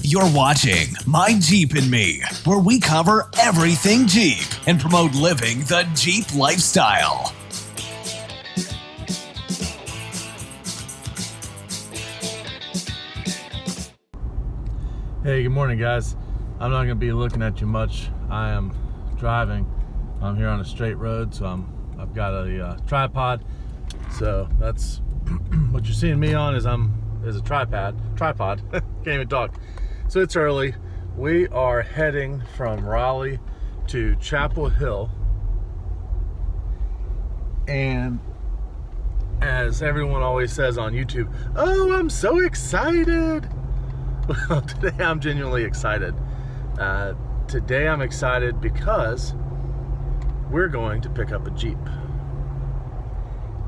You're watching My Jeep and Me, where we cover everything Jeep and promote living the Jeep lifestyle. Hey, good morning, guys. I'm not going to be looking at you much. I am driving. I'm here on a straight road, so I've got a tripod. So that's what you're seeing me on is a tripod. Can't even talk. So it's early. We are heading from Raleigh to Chapel Hill, and as everyone always says on YouTube, "Oh, I'm so excited." Well, today I'm genuinely excited. Today I'm excited because we're going to pick up a Jeep.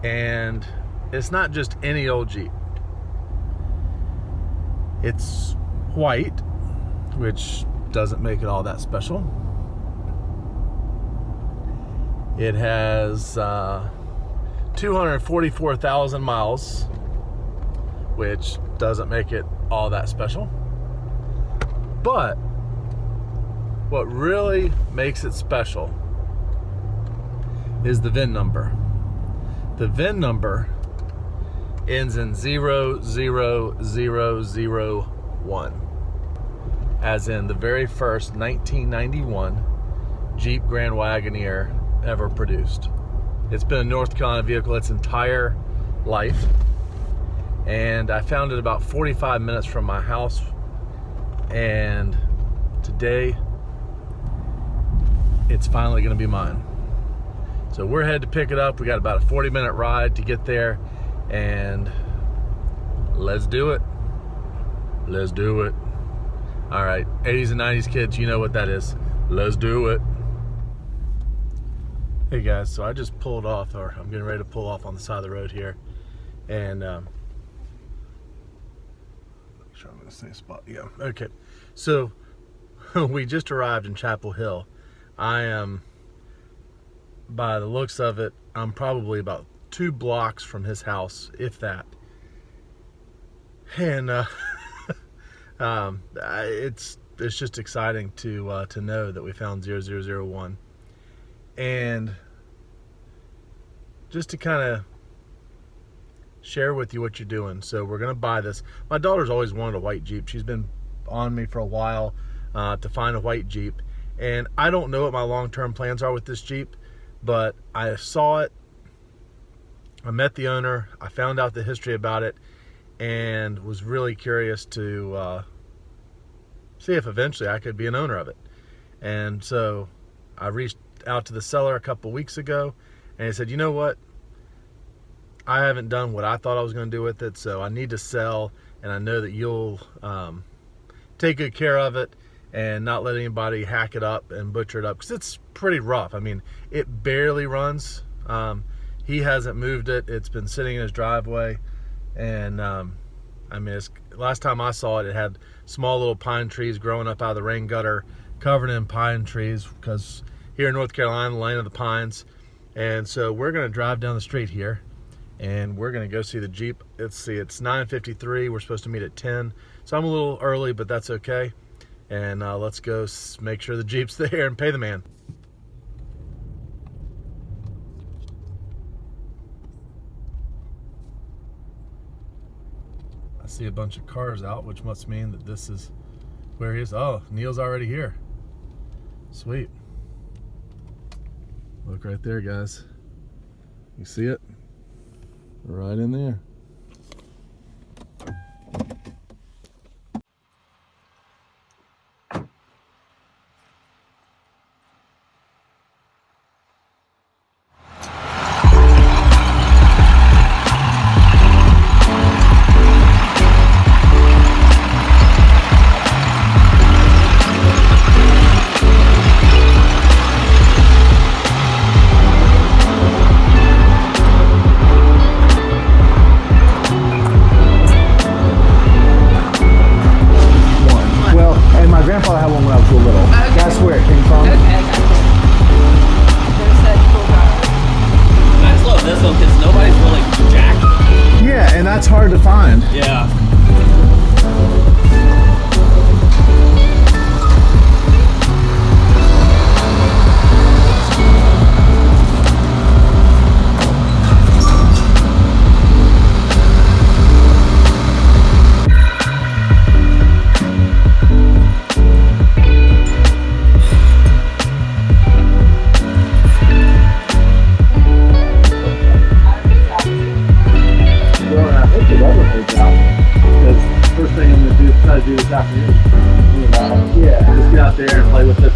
And it's not just any old Jeep. It's white, which doesn't make it all that special. It has 244,000 miles, which doesn't make it all that special. But what really makes it special is the VIN number. The VIN number ends in 00001, as in the very first 1991 Jeep Grand Wagoneer ever produced. It's been a North Carolina vehicle its entire life, and I found it about 45 minutes from my house, and today it's finally going to be mine. So we're headed to pick it up. We got about a 40-minute ride to get there, and let's do it. Let's do it. All right, 80s and 90s kids, you know what that is. Let's do it. Hey guys, so I just pulled off, or I'm getting ready to pull off on the side of the road here, and make sure I'm in the same spot. Yeah, okay. So we just arrived in Chapel Hill. I am, by the looks of it, I'm probably about 2 blocks from his house, if that. And it's just exciting to know that we found 0001, and just to kind of share with you what you're doing. So we're gonna buy this. My daughter's always wanted a white Jeep. She's been on me for a while to find a white Jeep, and I don't know what my long-term plans are with this Jeep, but I saw it, I met the owner, I found out the history about it, and was really curious to see if eventually I could be an owner of it. And so I reached out to the seller a couple weeks ago, and he said, you know what, I haven't done what I thought I was going to do with it, so I need to sell, and I know that you'll take good care of it and not let anybody hack it up and butcher it up, because it's pretty rough. I mean, it barely runs. He hasn't moved it. It's been sitting in his driveway, and I mean, last time I saw it, it had small little pine trees growing up out of the rain gutter, covered in pine trees, because here in North Carolina, the land of the pines. And so we're going to drive down the street here, and we're going to go see the Jeep. It's 9:53. We're supposed to meet at 10, so I'm a little early, but that's okay. And let's go make sure the Jeep's there and pay the man. I see a bunch of cars out, which must mean that this is where he is. Oh, Neil's already here. Sweet. Look right there, guys. You see it? Right in there. just try to do this afternoon. Yeah, just get out there and play with it.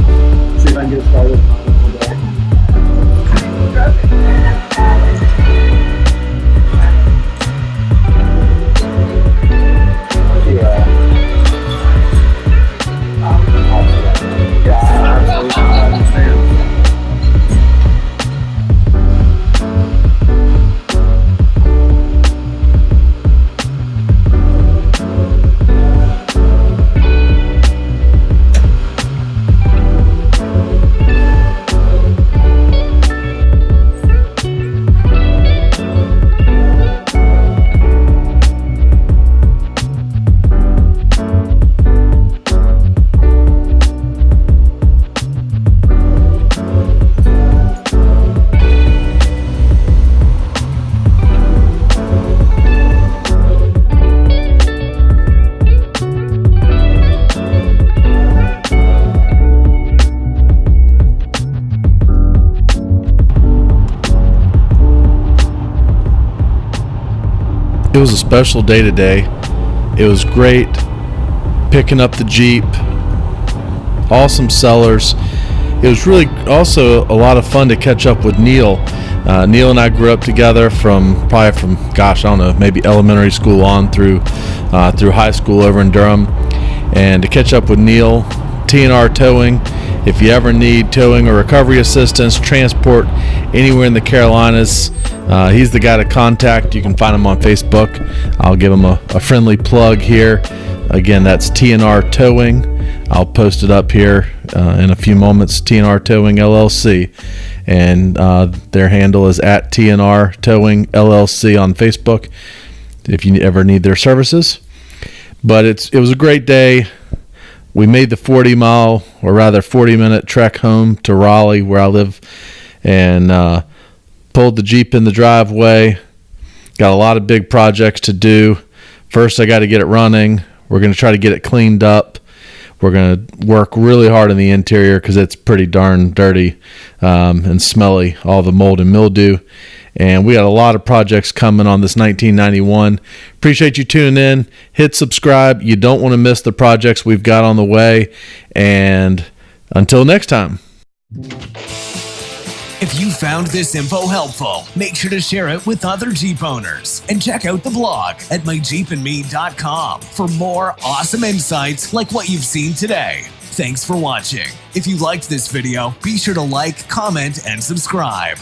See if I can get it started. It was a special day today. It was great picking up the Jeep. Awesome sellers. It was really also a lot of fun to catch up with Neil. Neil and I grew up together from gosh, I don't know, maybe elementary school on through high school over in Durham. And to catch up with Neil, T&R Towing. If you ever need towing or recovery assistance, transport anywhere in the Carolinas, he's the guy to contact. You can find him on Facebook. I'll give him a friendly plug here. Again, that's T&R Towing. I'll post it up here in a few moments. T&R Towing LLC, and their handle is at T&R Towing LLC on Facebook. If you ever need their services, but it was a great day. We made the 40-minute trek home to Raleigh, where I live, and pulled the Jeep in the driveway. Got a lot of big projects to do. First, I got to get it running. We're going to try to get it cleaned up. We're going to work really hard in the interior because it's pretty darn dirty and smelly, all the mold and mildew. And we got a lot of projects coming on this 1991. Appreciate you tuning in. Hit subscribe. You don't want to miss the projects we've got on the way. And until next time. If you found this info helpful, make sure to share it with other Jeep owners and check out the blog at myjeepandme.com for more awesome insights like what you've seen today. Thanks for watching. If you liked this video, be sure to like, comment, and subscribe.